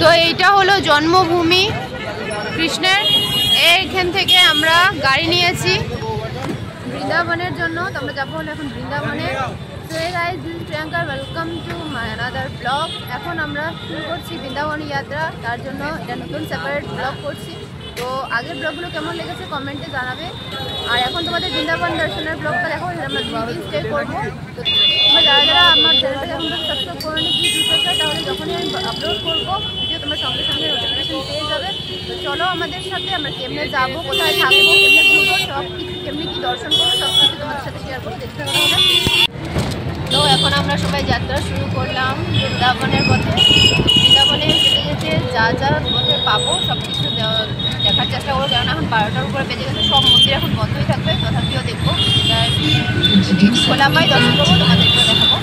তো এইটা হলো জন্মভূমি কৃষ্ণের। এইখান থেকে আমরা গাড়ি নিয়েছি বৃন্দাবনের জন্য। তো আমরা যাবো হলো এখন বৃন্দাবনে। তো এই guys, this is Priyanka, welcome to my another blog. এখন আমরা শুরু করছি বৃন্দাবন যাত্রা, তার জন্য এটা নতুন সেপারেট ব্লগ করছি। তো আগের ব্লগগুলো কেমন লেগেছে কমেন্টে জানাবে। আর এখন তোমাদের বৃন্দাবন দর্শনের ব্লগটা দেখো, আমরা 2 দিন স্টে করবো। তো তোমরা যারা যারা আমার চ্যানেলটাকে এখন সাবস্ক্রাইব করে নি তাহলে যখনই আমি আপলোড করবো ভিডিও তোমরা সঙ্গে সঙ্গে নোটিফিকেশন পেয়ে যাবে। তো চলো আমাদের সাথে, আমরা কেমনে যাবো, কোথায় থাকবো, কেমনে ঘুরবো, সব কিছু কেমনি কী দর্শন করবো সব কিছু তোমাদের সাথে শেয়ার করবো, দেখতে হবে। তো এখন আমরা সবাই যাত্রা শুরু করলাম বৃন্দাবনের পথে। বৃন্দাবনে যেতে যেতে যা যা পথে পাবো সব কিছু দেখার চেষ্টা করবো, কারণ এখন 12টার উপরে বেজে গেছে, সব মন্দির এখন বন্ধই থাকবে। তথাপিও দেখবো, খোলা পাই দর্শন করবো, তোমাদেরকেও দেখাবো।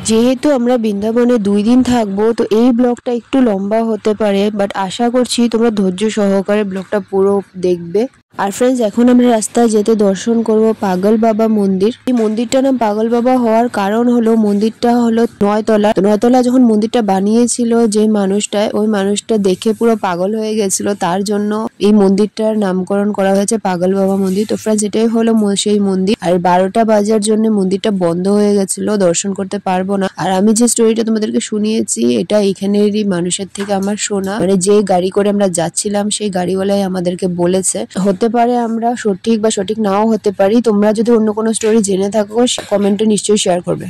যেহেতু আমরা বৃন্দাবনে 2 দিন থাকবো, তো এই ব্লগটা একটু লম্বা হতে পারে, বাট আশা করছি তোমরা ধৈর্য সহকারে ব্লগটা পুরো দেখবে। আর ফ্রেন্ডস, এখন আমরা রাস্তায় যেতে দর্শন করব পাগল বাবা মন্দির। এই মন্দিরটার নাম পাগল বাবা হওয়ার কারণ হলো মন্দিরটা হলো 9 তলা। 9 তলা যখন মন্দিরটা বানিয়েছিল যে মানুষটা, ওই মানুষটা দেখে পুরো পাগল হয়ে গেছিল, তার জন্য এই মন্দিরটার নামকরণ করা হয়েছে পাগল বাবা মন্দির। তো ফ্রেন্ডস, এটাই হলো সেই মন্দির। আর 12টা বাজার জন্য মন্দিরটা বন্ধ হয়ে গেছিল, দর্শন করতে পারবো না। আর আমি যে স্টোরিটা তোমাদেরকে শুনিয়েছি, এটা এখানেরই মানুষের থেকে আমার শোনা। মানে যে গাড়ি করে আমরা যাচ্ছিলাম, সেই গাড়িওয়ালাই আমাদেরকে বলেছে। হতে পারে আমরা সঠিক বা সঠিক নাও হতে পারি। তোমরা যদি অন্য কোনো স্টোরি জেনে থাকো কমেন্টে নিশ্চয়ই শেয়ার করবে।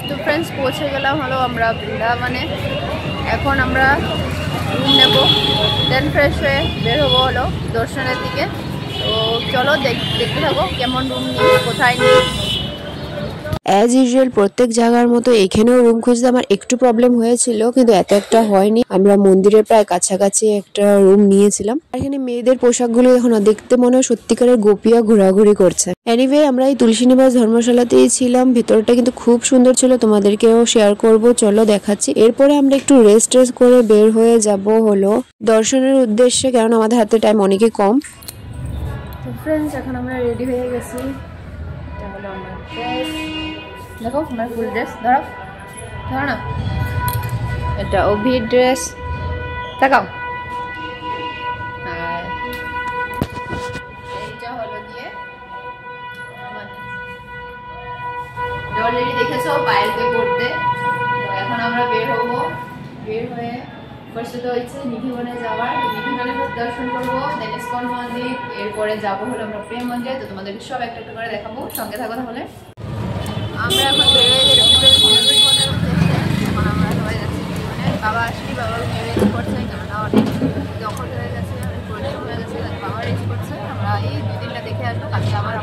তো ফ্রেন্ডস, পৌঁছে গেলাম হলো আমরা বৃন্দাবনে। এখন আমরা রুম নেব, দেন ফ্রেশ হয়ে বের হবো হলো দর্শনের দিকে। তো চলো দেখতে থাকো কেমন রুম নিই, কোথায় নিই। অ্যাজ ইউজুয়াল প্রত্যেক জায়গার মতো এখানেও রুম খুঁজতে আমার একটু প্রবলেম হয়েছিল, কিন্তু এত একটা হয়নি। আমরা মন্দিরের প্রায় কাছাকাছি একটা রুম নিয়েছিলাম। এখানে মেয়েদের পোশাকগুলো এখন দেখতে মনে হয় সত্যিকারের গোপিয়া ঘোরাঘুরি করছে। এনিওয়ে, আমরা এই তুলসীনিবাস ধর্মশালাতেই ছিলাম। ভিতরটা কিন্তু খুব সুন্দর ছিল, তোমাদেরকেও শেয়ার করব, চলো দেখাচ্ছি। এরপরে আমরা একটু রেস্ট করে বের হয়ে যাব হলো দর্শনের উদ্দেশ্যে, কারণ আমাদের হাতে টাইম অনেকই কম। তো ফ্রেন্ডস, এখন আমরা রেডি হয়ে গেছি। এটা হলো আমার ড্রেস, দেখো আমার ফুল ড্রেস, ধরো না, এটা অভির ড্রেস, দেখাও। আর এইটা হলো দিয়ে অলরেডি দেখেছো পায়েলকে পড়তে। তো এখন আমরা বের হবো। বের হয়ে ফার্স্টে তো হচ্ছে নিধিবনে যাওয়ার, নিধিবনে দর্শন করবো, দেন ইস্কন মন্দির, এরপরে যাবো হলো আমরা প্রেম মন্দিরে। তো তোমাদেরকে সব একটা একটা করে দেখাবো, সঙ্গে থাকো তাহলে। আমরা এখন বের হয়ে গেছি নিধিবনের উদ্দেশ্যে। এখন আমরা সবাই যাচ্ছি নিধিবনে। বাবা আসলি, বাবা রেডি করছে, কেননা অনেক দখল হয়ে গেছে, অনেক পরিশ্রম হয়ে গেছে, বাবা রেডি করছে। আমরা এই 2 দিনটা দেখে আসবো, কালকে আমরা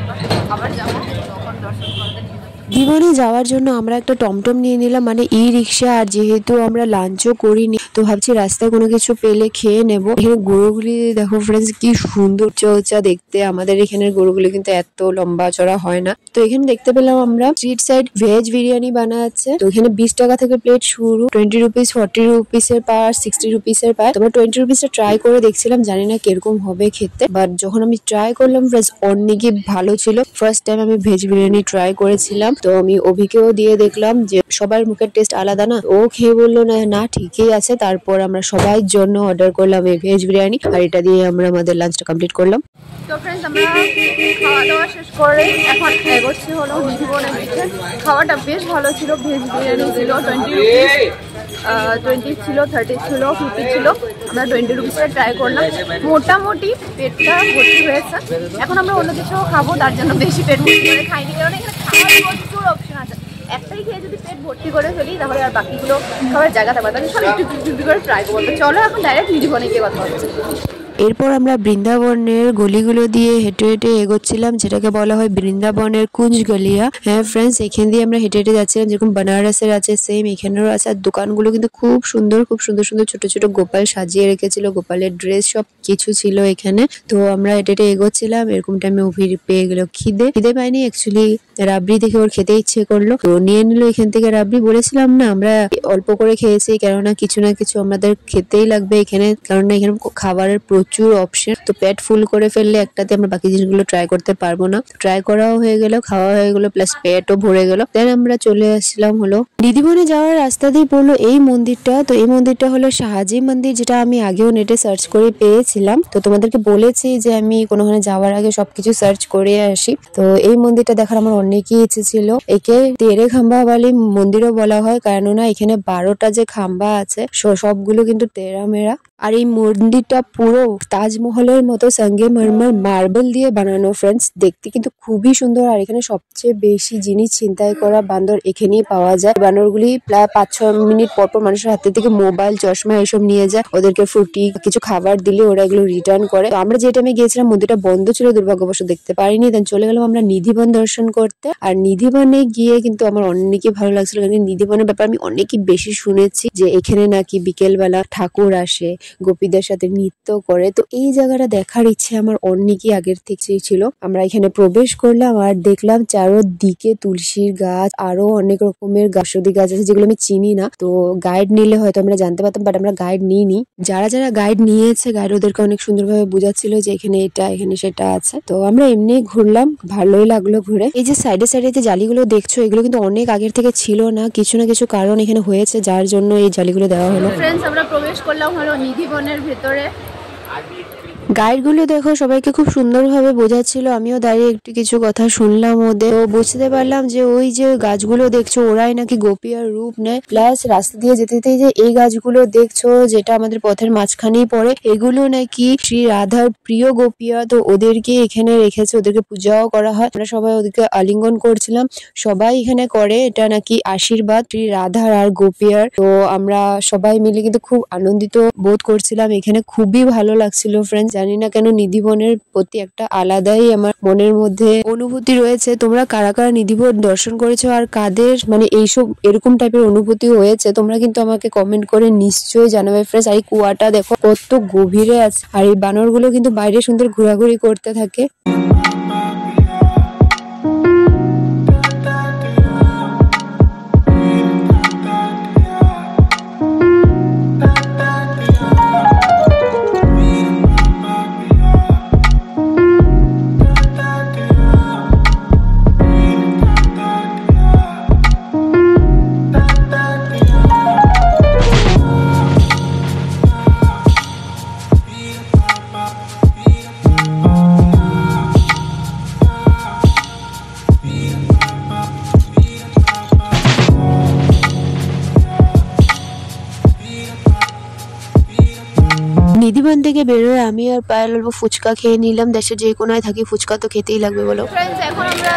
আবার যাবো, তখন দর্শন করতে নিয়ে যাবো। জীবনে যাওয়ার জন্য আমরা একটা টমটম নিয়ে নিলাম, মানে ই রিক্সা। আর যেহেতু আমরা লাঞ্চও করিনি, তো ভাবছি রাস্তায় কোনো কিছু পেলে খেয়ে নেব। এখানে গরুগুলি দেখো ফ্রেন্ডস, কি সুন্দর চৌচা দেখতে। আমাদের এখানের গরুগুলি কিন্তু এত লম্বা চড়া হয় না। তো এখানে দেখতে পেলাম আমরা স্ট্রিট সাইড ভেজ বিরিয়ানি বানাচ্ছে। তো এখানে 20 টাকা থেকে প্লেট শুরু, 20 রুপিস, 40 রুপিসের পার, 60 রুপিসের পার। তোমরা 20 রুপিসটা ট্রাই করে দেখছিলাম, জানি না কিরকম হবে খেতে, বাট যখন আমি ট্রাই করলাম ফ্রেন্ডস, অনেকই ভালো ছিল। ফার্স্ট টাইম আমি ভেজ বিরিয়ানি ট্রাই করেছিলাম। তো আমি অভিকেও দিয়ে দেখলাম যে সবার মুখের টেস্ট আলাদা না। ও খেয়ে বললো না ঠিকই আছে। তারপর আমরা সবাই জন্য অর্ডার করলাম এই ভেজ বিরিয়ানি, আর এটা দিয়ে আমরা আমাদের লাঞ্চটা কমপ্লিট করলাম। তো ফ্রেন্ডস, আমরা খাওয়া দাওয়া শেষ করে এখন এগোচ্ছি হলো নিধিবনের দিকে। খাওয়াটা বেশ ভালো ছিল, ভেজ বিরিয়ানি ছিল 20 রুপিস, 20 ছিল, 30 ছিল, 50 ছিল। আমরা 20 রুপিসটা ট্রাই করলাম, মোটামুটি পেটটা ভর্তি হয়েছে। এখন আমরা অন্য কিছু খাবো, তার জন্য বেশি পেট ভর্তি করে খাইনি, কারণ এখানে খাওয়ার প্রচুর অপশন আছে। একটাই খেয়ে যদি পেট ভর্তি করে ফেলি, তাহলে আর বাকিগুলো খাবার জায়গা থাকবে। তাহলে সব একটু করে ট্রাই করবো। চলো এখন ডাইরেক্ট নিধিবনে গিয়ে কথা হচ্ছে। এরপর আমরা বৃন্দাবনের গলিগুলো দিয়ে হেঁটে হেঁটে এগোচ্ছিলাম, যেটাকে বলা হয় বৃন্দাবনের কুঞ্জ গলিয়া। হ্যাঁ ফ্রেন্ডস, এখান দিয়ে আমরা হেঁটে হেঁটে যাচ্ছিলাম, যেরকম বেনারসের আছে সেম এখানেও আছে। আর দোকানগুলো কিন্তু খুব সুন্দর সুন্দর ছোট ছোট গোপাল সাজিয়ে রেখেছিল, গোপালের ড্রেস সব কিছু ছিল এখানে। তো আমরা হেঁটে হেঁটে এগোচ্ছিলাম। এরকম টাইমে অভির পেয়ে গেল খিদে পাইনি, অ্যাকচুয়ালি রাবড়ি দেখে ওর খেতে ইচ্ছে করলো, তো নিয়ে নিল এখান থেকে রাবড়ি। বলেছিলাম না আমরা অল্প করে খেয়েছি, কেননা কিছু না কিছু আমাদের খেতেই লাগবে এখানে, কারণ এখানে খাবারের প্রচুর প্রচুর অপশন, তো পেট ফুল করে ফেললে একটাতে আমরা বাকি জিনিসগুলো ট্রাই করতে পারবো না। ট্রাই করাও হয়ে গেল, খাওয়া হয়ে গেল, প্লাস পেটও ভরে গেল। দেন আমরা চলে আসলাম হলো নিধিবনে যাওয়ার রাস্তা দিয়ে পড়লো এই মন্দিরটা। তো এই মন্দিরটা হলো শাহজি মন্দির, যেটা আমি আগেও নেটে সার্চ করে পেয়েছিলাম। তো তোমাদেরকে বলেছি যে আমি কোনোখানে যাওয়ার আগে সবকিছু সার্চ করে আসি। তো এই মন্দিরটা দেখার আমার অনেকই ইচ্ছে ছিল। একে তেরে খাম্বা বালি মন্দিরও বলা হয়, কেননা এখানে 12টা যে খাম্বা আছে সবগুলো কিন্তু তেরা মেরা। আর এই মন্দিরটা পুরো তাজমহলের মতো সঙ্গে মারমার মার্বেল দিয়ে বানানো ফ্রেন্ডস, দেখতে কিন্তু খুবই সুন্দর। আর এখানে সবচেয়ে বেশি জিনিস ছিনতাই করা বান্দর এখানেই পাওয়া যায়। বানরগুলি প্রায় 5-6 মিনিট পর মানুষের হাতে থেকে মোবাইল, চশমা এসব নিয়ে যায়। ওদেরকে ফ্রুটি কিছু খাবার দিলে ওরা এগুলো রিটার্ন করে। তো আমরা যে টাইমে গিয়েছিলাম মন্দিরটা বন্ধ ছিল, দুর্ভাগ্যবশত দেখতে পারিনি। দেন চলে গেলাম আমরা নিধিবন দর্শন করতে। আর নিধিবনে গিয়ে কিন্তু আমার অনেকই ভালো লাগছিল, কারণ নিধিবনের ব্যাপারে আমি অনেকই বেশি শুনেছি যে এখানে নাকি বিকেলবেলা ঠাকুর আসে, গোপীদের সাথে নৃত্য করে। তো এই জায়গাটা দেখার ইচ্ছে আমার অনেকই আগের থেকে ছিল। আমরা এখানে প্রবেশ করলাম আর দেখলাম চারোদিকে তুলসীর গাছ, আরো অনেক রকমের ঔষধি গাছ আছে যেগুলো আমি চিনি না। তো গাইড নিলে হয়তো আমরা জানতে পারতাম, বাট আমরা গাইড নিইনি। যারা গাইড নিয়েছে, গাইড ওদেরকে অনেক সুন্দরভাবে বোঝাচ্ছিল যে এখানে এটা, এখানে সেটা আছে। তো আমরা এমনি ঘুরলাম, ভালোই লাগলো ঘুরে। এই যে সাইডে সাইডে যে জালিগুলো দেখছো, এগুলো কিন্তু অনেক আগের থেকে ছিল না, কিছু না কিছু কারণ এখানে হয়েছে যার জন্য এই জালিগুলো দেওয়া হলো। ফ্রেন্ডস, আমরা প্রবেশ করলাম হলো নিধিবনের ভেতরে। গাইডগুলো দেখো সবাইকে খুব সুন্দরভাবে বোঝাচ্ছিল, আমিও দাঁড়িয়ে একটু কিছু কথা শুনলাম ওদের। তো বুঝতে পারলাম যে ওই যে গাছগুলো দেখছো ওরাই নাকি গোপী আর রূপ নেয়। প্লাস রাস্তা দিয়ে যেতে যেতে যে এই গাছগুলো দেখছো যেটা আমাদের পথের মাঝখানেই পড়ে, এগুলো নাকি শ্রী রাধার প্রিয় গোপিয়া। তো ওদেরকে এখানে রেখেছে, ওদেরকে পূজাও করা হয়। আমরা সবাই ওদেরকে আলিঙ্গন করছিলাম, সবাই এখানে করে, এটা নাকি আশীর্বাদ শ্রী রাধার আর গোপিয়ার। তো আমরা সবাই মিলে কিন্তু খুব আনন্দিত বোধ করছিলাম, এখানে খুবই ভালো লাগছিল ফ্রেন্ডস। জানি না কেন নিধিবনের প্রতি একটা আলাদাই আমার মনের মধ্যে অনুভূতি রয়েছে। তোমরা কারা কারা নিধিবন দর্শন করেছো আর কাদের মানে এইসব এরকম টাইপের অনুভূতি হয়েছে, তোমরা কিন্তু আমাকে কমেন্ট করে নিশ্চয়ই জানাবে ফ্রেন্ডস। আর এই কুয়াটা দেখো কত গভীরে আছে, আর এই বানরগুলো কিন্তু বাইরে সুন্দর ঘোরাঘুরি করতে থাকে। নিধিবন থেকে বেরোয় আমি আর পায়েল অল্প ফুচকা খেয়ে নিলাম। দেশে যে কোনায় থাকি ফুচকা তো খেতেই লাগবে বলো। ফ্রেন্ডস, এখন আমরা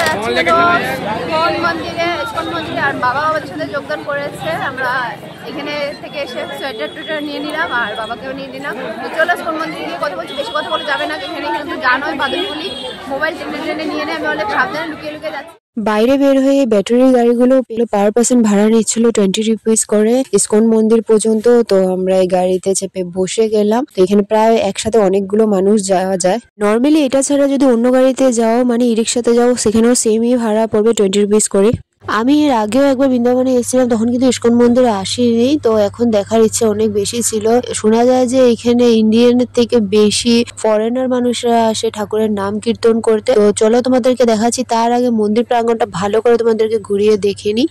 ইস্কন মন্দিরে, আর বাবা আমাদের সাথে যোগদান করেছে। আমরা এখানে থেকে এসে সোয়েটার টুয়েটার নিয়ে নিলাম আর বাবাকেও নিয়ে নিলাম। তো চলো ইস্কন মন্দিরে গিয়ে কথা বলছি, বেশি কথা বলে যাবে না, এখানে কিন্তু জানোই বাদুরগুলি মোবাইল টেনে নিয়ে নেয়। আমি অনেক সাবধানে লুকিয়ে লুকিয়ে যাচ্ছি। বাইরে বের হয়ে ব্যাটারি গাড়িগুলো পার পার্সন ভাড়া নিচ্ছিল 20 রুপিস করে ইস্কন মন্দির পর্যন্ত। তো আমরা এই গাড়িতে চেপে বসে গেলাম। তো এখানে প্রায় একসাথে অনেকগুলো মানুষ যাওয়া যায়। নর্মালি এটা ছাড়া যদি অন্য গাড়িতে যাও মানে ই রিক্সাতে যাও, সেখানেও সেমই ভাড়া পড়বে 20 রুপিস করে। আমি এর আগেও একবার বৃন্দাবনে এসেছিলাম, তখন কিন্তু ইস্কন মন্দিরে আসিনি। তো এখন দেখার ইচ্ছে অনেক বেশি ছিল। শোনা যায় যে এখানে ইন্ডিয়ানের থেকে বেশি ফরেনার মানুষরা আসে ঠাকুরের নাম কীর্তন করতে। তো চলো তোমাদেরকে দেখাচ্ছি, তার আগে মন্দির প্রাঙ্গণটা ভালো করে তোমাদেরকে ঘুরিয়ে দেখে নিই।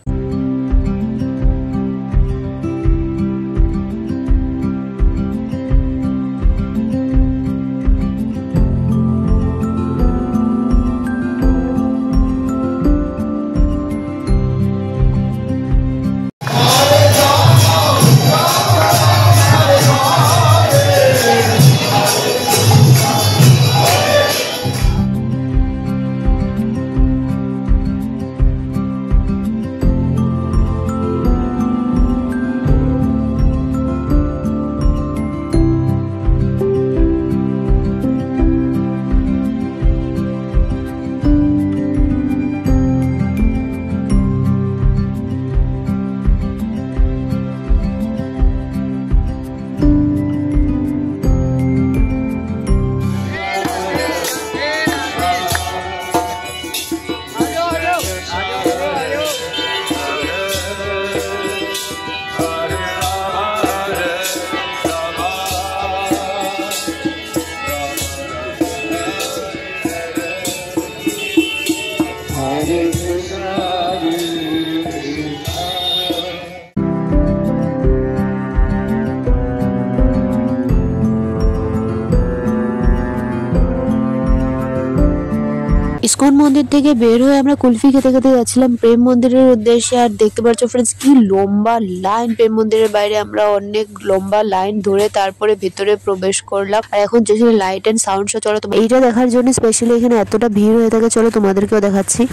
ইসকন মন্দির থেকে বের হয়ে আমরা কুলফি খেতে খেতে যাচ্ছিলাম প্রেম মন্দিরের উদ্দেশ্যে। আর দেখতে পাচ্ছ ফ্রেন্ডস কি লম্বা লাইন, প্রেম মন্দিরের বাইরে আমরা অনেক লম্বা লাইন ধরে তারপরে ভেতরে প্রবেশ করলাম। আর এখন যে লাইট এন্ড সাউন্ড শো চলো, এইটা দেখার জন্য স্পেশালি এখানে এতটা ভিড় হয়ে থাকে। চলো তোমাদেরকেও দেখাচ্ছি।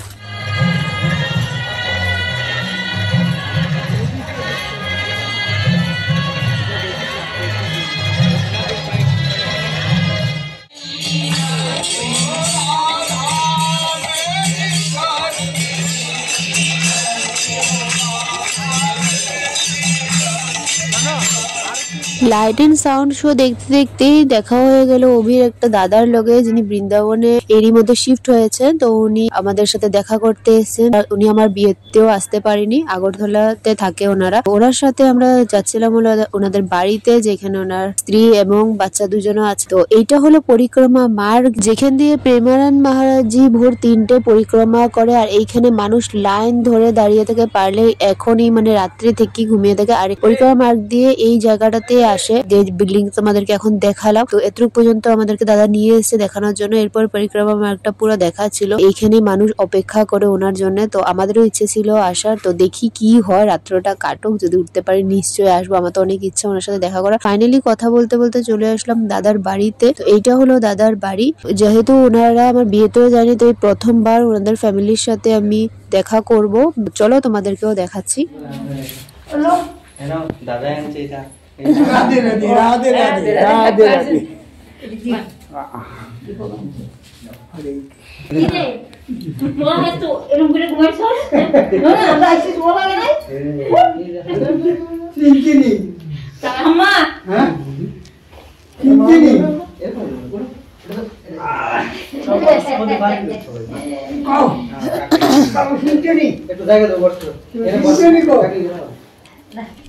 লাইট এন্ড সাউন্ড শো দেখতে দেখতেই দেখা হয়ে গেল অভির একটা দাদার লগে, যিনি বৃন্দাবনে এরই মধ্যে শিফট হয়েছে। তো উনি আমাদের সাথে দেখা করতে এসেছেন। উনি আমার বিয়েতেও আসতে পারিনি, আগরতলাতে থাকে ওনারা। ওনার সাথে আমরা যাচ্ছিলাম হলো ওনাদের বাড়িতে, যেখানে ওনার স্ত্রী এবং বাচ্চা দুজনও আছে। তো এইটা হলো পরিক্রমা মার্গ, যেখান দিয়ে প্রেমানন্দ মহারাজজি ভোর 3টে পরিক্রমা করে। আর এইখানে মানুষ লাইন ধরে দাঁড়িয়ে থেকে, পারলে এখনই মানে রাত্রি থেকে ঘুমিয়ে থাকে। আর পরিক্রমা মার্গ দিয়ে এই জায়গাটাতে আসে, যে বিল্ডিং তোমাদেরকে এখন দেখালাম। তো এতটুকু পর্যন্ত আমাদেরকে দাদা নিয়ে এসেছে দেখানোর জন্য। এরপর পরিক্রমা মার্গটা পুরো দেখা ছিল, এইখানে মানুষ অপেক্ষা করে ওনার জন্য। তো আমাদেরও ইচ্ছে ছিল আসার, তো দেখি কি হয়, রাত্রটা কাটুক, যদি উঠতে পারি নিশ্চয়ই আসবো। আমার তো অনেক ইচ্ছা ওনার সাথে দেখা করা। ফাইনালি কথা বলতে বলতে চলে আসলাম দাদার বাড়িতে। তো এইটা হলো দাদার বাড়ি। যেহেতু ওনারা আমার বিয়েতেও জানি, তো এই প্রথমবার ওনাদের ফ্যামিলির সাথে আমি দেখা করব। চলো তোমাদেরকেও দেখাচ্ছি। দাদা আনছে এটা। রাধে রাধে রাধে রাধে রাধে রাধে। একটু জায়গা দাও বসো।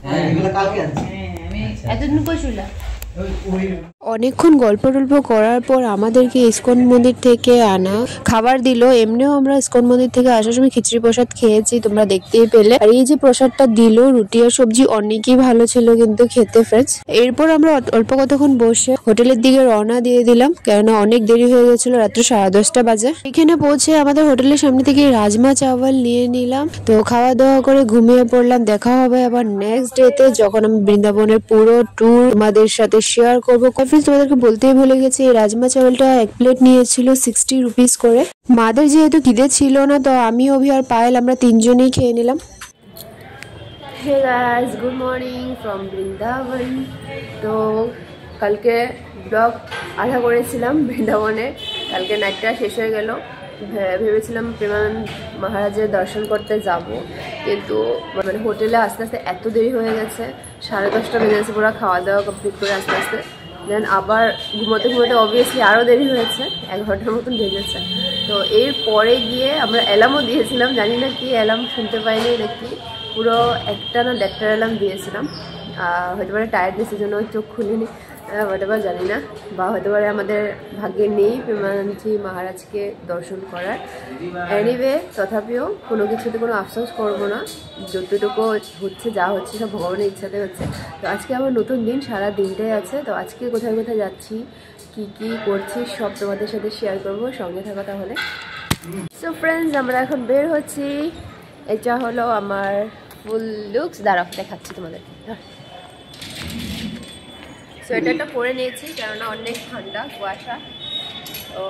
হ্যাঁ এগুলো কালকে আনছি। এতদিন কই ছিল? অনেকক্ষণ গল্প টল্প করার পর আমাদেরকে ইসকন মন্দির থেকে আনা খাবার দিল। এমনিও আমরা ইসকন মন্দির থেকে আসার সময় খিচুড়ি প্রসাদ খেয়েছি, তোমরা দেখতেই পেলে। আর এই যে প্রসাদটা দিল, রুটি আর সবজি অনেকই ভালো ছিল কিন্তু খেতে ফ্রেন্ডস। এরপর আমরা অল্প কতক্ষণ বসে হোটেলের দিকে রওনা দিয়ে দিলাম, কেননা অনেক দেরি হয়ে গেছিল, রাত্র 10:30 বাজে। এখানে পৌঁছে আমাদের হোটেলের সামনে থেকে রাজমা চাওয়াল নিয়ে নিলাম। তো খাওয়া দাওয়া করে ঘুমিয়ে পড়লাম। দেখা হবে আবার নেক্সট ডেতে, যখন আমি বৃন্দাবনের পুরো ট্যুর তোমাদের সাথে শেয়ার করবো। তোমাদেরকে বলতেই ভুলে গেছি, এই রাজমা চাওয়ালটা এক প্লেট নিয়েছিল 60 রুপিস করে। মাদের যেহেতু খিদে ছিল না, তো আমি অভি আর পায়েল আমরা 3জনেই খেয়ে নিলাম। Hey guys, good morning from Vrindavan. তো কালকে ব্লগ আধা করেছিলাম বৃন্দাবনে, কালকে নাইটটা শেষ হয়ে গেল। ভেবেছিলাম প্রেমানন্দ মহারাজের দর্শন করতে যাব, কিন্তু মানে হোটেলে আস্তে আস্তে এত দেরি হয়ে গেছে, 10:30 বেজে গেছে পুরো খাওয়া দাওয়া কমপ্লিট করে আস্তে আস্তে। দেন আবার ঘুমোতে ঘুমোতে অবভিয়াসলি আরও দেরি হয়েছে, 1 ঘন্টার মতন বেজেছে। তো এর পরে গিয়ে আমরা অ্যালার্মও দিয়েছিলাম, জানি না কি অ্যালার্ম শুনতে পাইনি নাকি, পুরো 1টা না 1.5টার অ্যালার্ম দিয়েছিলাম। হয়তো পারে টায়ার্ডনেসের জন্য চোখ খুলিনি, হতে পারে জানি না, বা হতে পারে আমাদের ভাগ্যে নেই প্রেমানন্দজি মহারাজকে দর্শন করার। এনিওয়ে তথাপিও কোনো কিছুতে কোনো আফসোস করবো না, যতটুকু হচ্ছে যা হচ্ছে সব ভগবানের ইচ্ছাতে হচ্ছে। তো আজকে আমার নতুন দিন, সারা দিনটাই আছে। তো আজকে কোথায় কোথায় যাচ্ছি, কি কি করছি সব তোমাদের সাথে শেয়ার করবো, সঙ্গে থাকা তাহলে। সো ফ্রেন্ডস, আমরা এখন বের হচ্ছি। এটা হলো আমার ফুল লুকস, দাঁড়াও দেখাচ্ছি তোমাদেরকে। সোয়েটারটা পরে নিয়েছি কেননা অনেক ঠান্ডা, কুয়াশা। তো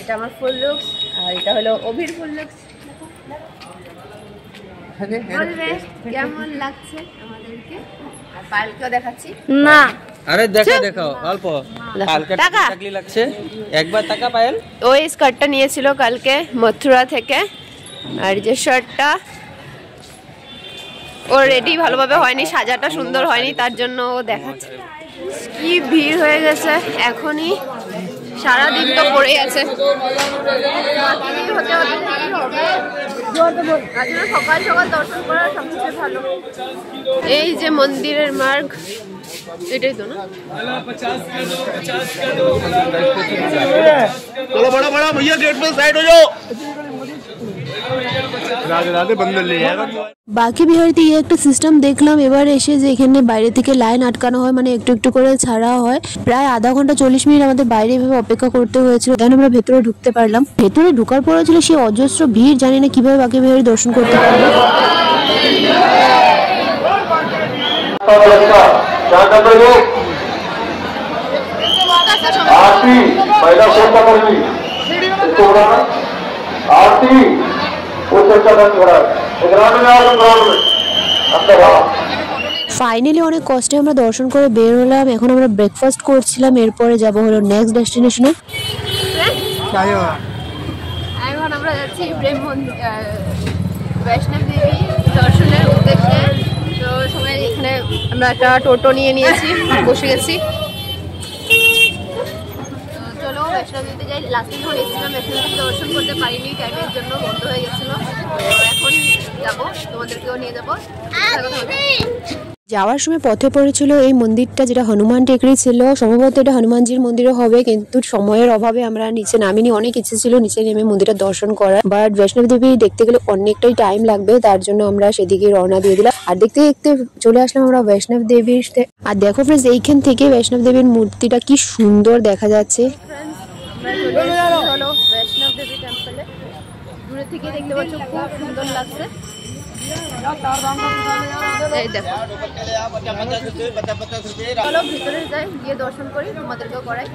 এটা আমার ফুল লুকস, আর এটা হলো অভির ফুল লুকস। বলবে কেমন লাগছে আমাদেরকে, আর পায়েলকেও দেখাচ্ছি। না আরে দেখাও অল্প হালকা টাকলি লাগছে, একবার টাকা পায়েল। ওই স্কার্টটা নিয়েছিল কালকে মথুরা থেকে, আর যে শার্টটা ও রেডি ভালোভাবে হয়নি, সাজাটা সুন্দর হয়নি, তার জন্য ও দেখাচ্ছে। কি ভিড় হয়ে গেছে এখনই, সারাদিন তো পড়েই আছে। সকাল সকাল দর্শন করা সবচেয়ে ভালো। এই যে মন্দিরের মার্গ, এটাই তো না? चलो बड़ा बड़ा भैया गेट पे साइड हो जाओ। রাধে রাধে বন্ধ লে বাকি বিহারিতে এই একটা সিস্টেম দেখলাম এবার এসে, যে এখানে বাইরে থেকে লাইন আটকানো হয়, মানে একটু একটু করে ছাড়া হয়। প্রায় আধা ঘন্টা 40 মিনিট আমাদের বাইরে এভাবে অপেক্ষা করতে হয়েছিল, দেন আমরা ভেতরে ঢুকতে পারলাম। ভেতরে ঢোকার পরে ছিল সেই অজস্র ভিড়, জানি না কিভাবে বাকি বিহারি দর্শন করতে পারবো। ফাইনালি অনেক কষ্টে আমরা দর্শন করে বের হলাম। এখন আমরা ব্রেকফাস্ট করছিলাম, এরপরে যাব হলো নেক্সট ডেস্টিনেশনে। এখন আমরা যাচ্ছি বৈষ্ণব দেবী দর্শনের উদ্দেশ্যে। তো সবাই এখানে আমরা একটা টোটো নিয়ে নিয়েছি, বসে গেছি। চলো বৈষ্ণব দেবীতে যাই। লাস্ট দিন যখন এসেছিলাম বৈষ্ণব দেবী দর্শন করতে পারিনি, টাইমের জন্য বন্ধ হয়ে গেছিলো। তো এখন যাবো, তোমাদেরকেও নিয়ে যাবো। যাওয়ার সময় পথে পড়েছিল এই মন্দিরটা, যেটা হনুমান টেকরি ছিল। সম্ভবত এটা হনুমানজির মন্দিরও হবে, কিন্তু সময়ের অভাবে আমরা নিচে নামিনি। অনেক ইচ্ছে ছিল নিচে নেমে মন্দিরটা দর্শন করার, বাট বৈষ্ণব দেবী দেখতে গেলে অনেকটাই টাইম লাগবে, তার জন্য আমরা সেদিকে রওনা দিয়ে দিলাম। আর দেখতে দেখতে চলে আসলাম আমরা বৈষ্ণব দেবীর। আর দেখো ফ্রেন্ডস, এইখান থেকে বৈষ্ণব দেবীর মূর্তিটা কি সুন্দর দেখা যাচ্ছে। হলো বৈষ্ণব দেবী টেম্পলে, দূরে থেকে দেখতে পাচ্ছ খুব সুন্দর লাগছে। এই দেখো, চলো ভিতরে যাই, গিয়ে দর্শন করি, তোমাদেরকেও করাই।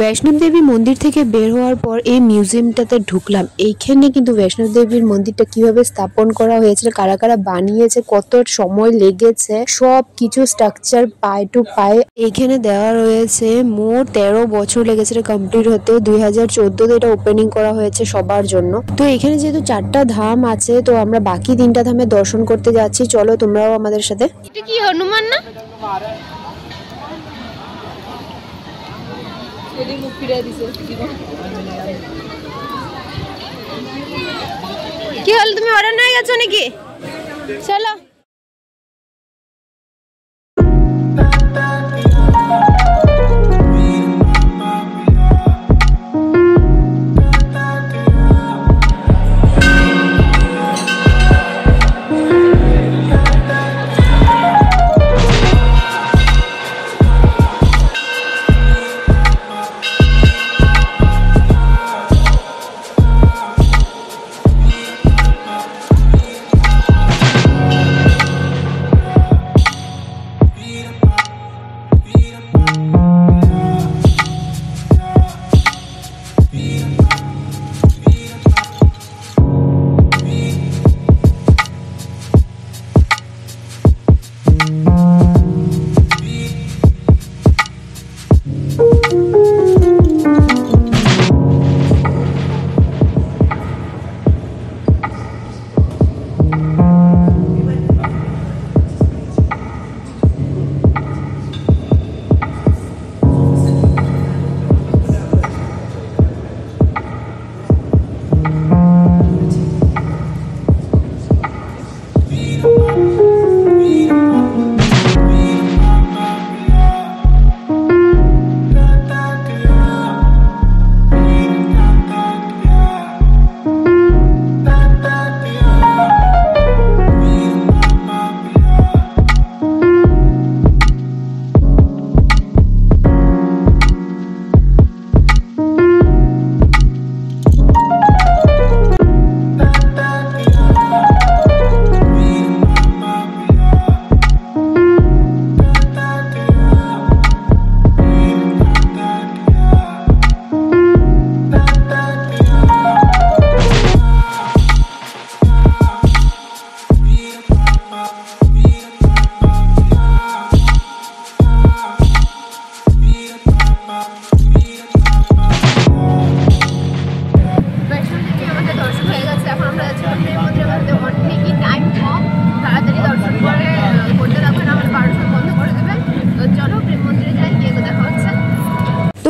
বৈষ্ণব দেবী মন্দির থেকে বের হওয়ার পর এই মিউজিয়ামটাতে ঢুকলাম। এইখানে কিন্তু বৈষ্ণব দেবীর মন্দিরটা কিভাবে স্থাপন করা হয়েছিল, কারা কারা বানিয়েছে, কত সময় লেগেছে, সব কিছু স্ট্রাকচার পায়ে টু পায়ে এইখানে দেওয়া রয়েছে। মোট 13 বছর লেগেছে কমপ্লিট হতে। 2014-তে এটা ওপেনিং করা হয়েছে সবার জন্য। তো এখানে যেহেতু 4টা ধাম আছে, তো আমরা বাকি 3টা ধামে দর্শন করতে যাচ্ছি। চলো তোমরাও আমাদের সাথে। এটা কি হনুমান না? কি হল, তুমি অর্ডার নিয়ে গেছো নাকি? চলো।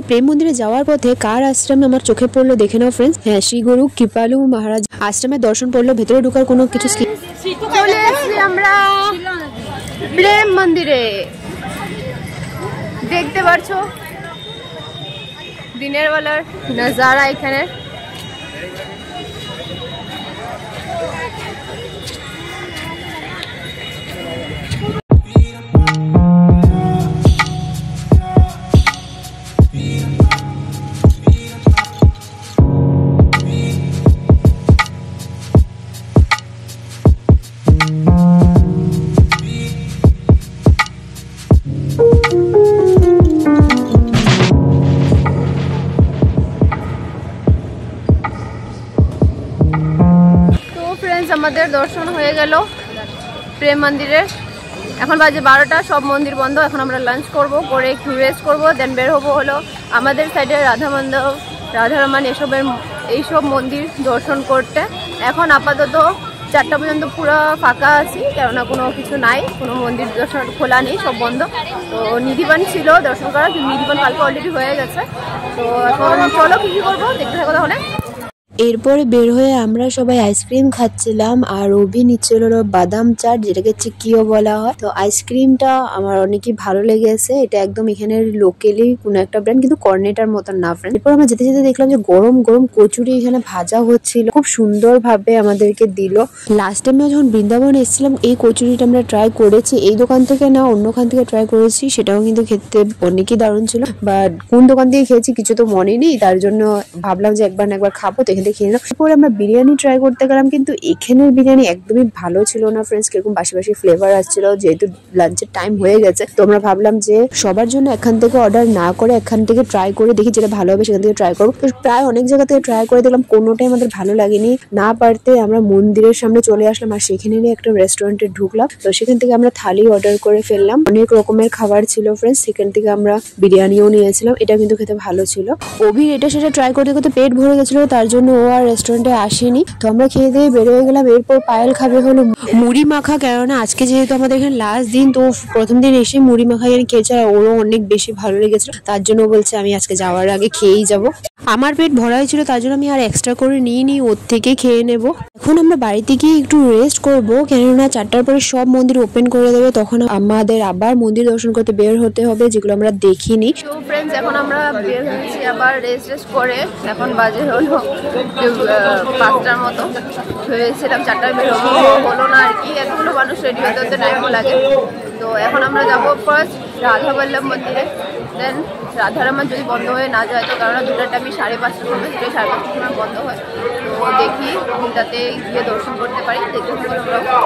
প্রেম মন্দিরে যাওয়ার পথে কার আশ্রমে আমার চোখে পড়লো দেখে নাও ফ্রেন্ডস। হ্যাঁ, শ্রী গুরু কৃপালু মহারাজ আশ্রমের দর্শন পড়লো। ভেতরে ঢোকার কোনো কিছু চলে এসেছি আমরা প্রেম মন্দিরে। দেখতে পারছো দিনের বেলার নজারা এখানে। আমাদের দর্শন হয়ে গেল প্রেম মন্দিরে। এখন বাজে 12টা, সব মন্দির বন্ধ। এখন আমরা লাঞ্চ করব, করে একটু রেস্ট করব, দেন বের হবো হলো আমাদের সাইডে রাধা মন্দির, রাধারমণ এইসব মন্দির দর্শন করতে। এখন আপাতত 4টা পর্যন্ত পুরো ফাঁকা আছি, কেননা কোনো কিছু নাই, কোনো মন্দির দর্শন খোলা নেই, সব বন্ধ। তো নিধিবান ছিল দর্শন করা, কিন্তু নিধিবান কালকে অলরেডি হয়ে গেছে। তো এখন চলো কী করবো দেখতে থাকো তাহলে। এরপরে বের হয়ে আমরা সবাই আইসক্রিম খাচ্ছিলাম, আর অভি নিচ্ছিল বাদাম চাট, যেটাকে চিকিও বলা হয়। তো আইসক্রিমটা আমার অনেকই ভালো লেগেছে। এটা একদম এখানের লোকালি কোনো একটা ব্র্যান্ড, কিন্তু কর্নেটার মতন না ফ্রেন্ড। এরপর আমরা যেতে যেতে দেখলাম যে গরম গরম কচুরি এখানে ভাজা হচ্ছিল, খুব সুন্দর ভাবে আমাদেরকে দিল। লাস্ট টাইমে যখন বৃন্দাবনে এসেছিলাম এই কচুরিটা আমরা ট্রাই করেছি, এই দোকান থেকে না অন্য খান থেকে ট্রাই করেছি, সেটাও কিন্তু খেতে অনেকই দারুণ ছিল। বাট কোন দোকান থেকে খেয়েছি কিছু তো মনে নেই, তার জন্য ভাবলাম যে একবার না একবার খাবো, তো এখানে খেয়ে নিলাম। তারপরে আমরা বিরিয়ানি ট্রাই করতে গেলাম, কিন্তু এখানের বিরিয়ানি একদমই ভালো ছিল না ফ্রেন্ডস, কিরকম বাসি বাসি ফ্লেভার আসছিল। যেহেতু লাঞ্চের টাইম হয়ে গেছে, তো আমরা ভাবলাম যে সবার জন্য এখান থেকে অর্ডার না করে এখান থেকে ট্রাই করে দেখি, যেটা ভালো হবে সেখান থেকে ট্রাই করবো। তো প্রায় অনেক জায়গা থেকে ট্রাই করে দেখলাম, কোনোটাই আমাদের ভালো লাগেনি। না পারতে আমরা মন্দিরের সামনে চলে আসলাম, আর সেখানেরই একটা রেস্টুরেন্টে ঢুকলাম। তো সেখান থেকে আমরা থালি অর্ডার করে ফেললাম, অনেক রকমের খাবার ছিল ফ্রেন্ডস। সেখান থেকে আমরা বিরিয়ানিও নিয়েছিলাম, এটা কিন্তু খেতে ভালো ছিল। অভির এটা সেটা ট্রাই করতে করতে পেট ভরে গেছিল, তার জন্য ও আর রেস্টুরেন্টে আসেনি। তো আমরা খেয়ে দিয়ে বেরোয় গেলাম। এরপর পায়েল খাবে হলো মুড়ি মাখা, কেননা আজকে যেহেতু আমাদের এখানে লাস্ট দিন, তো প্রথম দিন এসে মুড়ি মাখা খেয়েছে, আর ওরও অনেক বেশি ভালো লেগেছিল, তার জন্য বলছে আমি আজকে যাওয়ার আগে খেয়েই যাব। আমার পেট ভরা হয়েছিল, তার জন্য আমি আর এক্সট্রা করে নিই, ওর থেকে খেয়ে নেব। এখন আমরা বাড়িতে গিয়ে একটু রেস্ট করব, কেননা 4টার পরে সব মন্দির ওপেন করে দেবে, তখন আমাদের আবার মন্দির দর্শন করতে বের হতে হবে, যেগুলো আমরা দেখিনি। তো ফ্রেন্ডস এখন আমরা বের হয়েছি আবার রেস্ট করে। এখন বাজে হলো 5টার মতো, ভেবেছিলাম 4টায় বের হলো না আর কি, এতগুলো মানুষ রেডি হতে হতে টাইমও লাগে। তো এখন আমরা যাবো ফার্স্ট রাধা বল্লভ মন্দিরে, দেন রাধারমণ যদি বন্ধ হয়ে না যায়, তো কারণ দুটার টাইমই 5:30 সময়, সেটাই 5:30 সময় বন্ধ হয়। তো দেখি তাতে গিয়ে দর্শন করতে পারি, দেখতে থাকবো।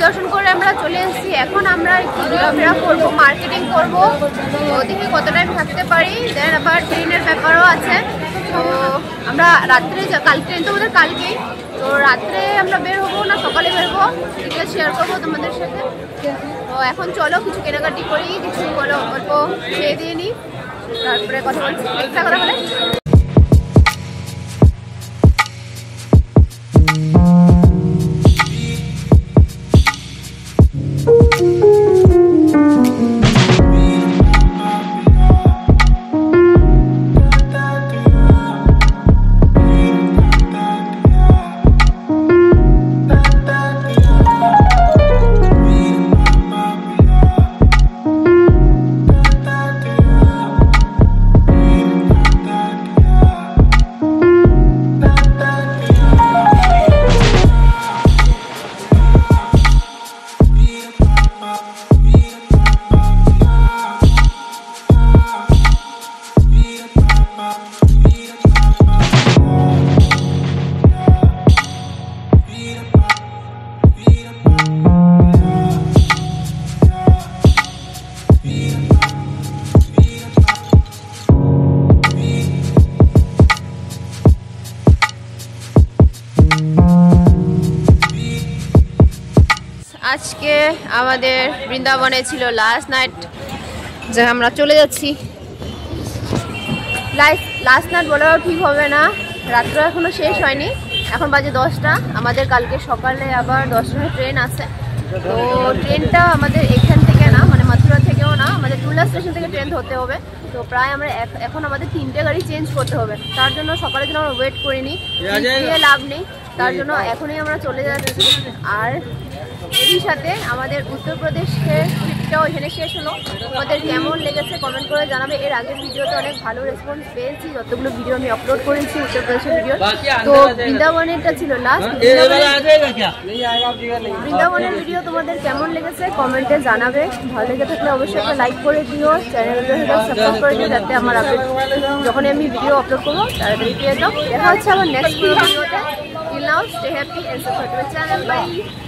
পরিদর্শন করে আমরা চলে এসেছি। এখন আমরা একটু ঘোরাফেরা করবো, মার্কেটিং করবো, ওদিকে কত টাইম থাকতে পারি। দেন আবার ট্রেনের ব্যাপারও আছে। তো আমরা রাত্রে কাল ট্রেন তো আমাদের কালকেই, তো রাত্রে আমরা বের হবো না সকালে বেরবো, সেটা শেয়ার করবো তোমাদের সাথে। তো এখন চলো কিছু কেনাকাটি করি, কিছু অল্প খেয়ে দিয়ে নিই, তারপরে কথা বলছি। কথা বলে আজকে আমাদের বৃন্দাবনে ছিল লাস্ট নাইট, যে আমরা চলে যাচ্ছি। লাস্ট নাইট বলাও ঠিক হবে না, রাত্র এখনো শেষ হয়নি, এখন বাজে 10টা। আমাদের কালকে সকালে আবার 10টায় ট্রেন আছে। তো ট্রেনটা আমাদের এখান থেকে না, মানে মথুরা থেকেও না, আমাদের টুলা স্টেশন থেকে ট্রেন ধরতে হবে। তো প্রায় আমরা এখন আমাদের 3টে গাড়ি চেঞ্জ করতে হবে। তার জন্য সকালের জন্য আমরা ওয়েট করিনি, লাভ নেই, তার জন্য এখনই আমরা চলে যাচ্ছি। আর এরই সাথে আমাদের উত্তরপ্রদেশের ট্রিপটাও এখানে শেষ হলো। তোমাদের কেমন লেগেছে কমেন্ট করে জানাবে। এর আগের ভিডিওতে অনেক ভালো রেসপন্স পেয়েছি, যতগুলো ভিডিও আমি আপলোড করেছি উত্তরপ্রদেশের ভিডিও। তো বৃন্দাবনেরটা ছিল লাস্ট। বৃন্দাবনের ভিডিও তোমাদের কেমন লেগেছে কমেন্টে জানাবে। ভালো লেগে থাকলে অবশ্যই একটা লাইক করে দিও, চ্যানেলটা সাবস্ক্রাইব করে দিও, যাতে আমার আপডেট যখনই আমি ভিডিও আপলোড করবো তাড়াতাড়ি পেয়ে যাও। দেখা হচ্ছে আবার নেক্সট ভিডিওতে। Till now, stay happy and support my channel. Bye.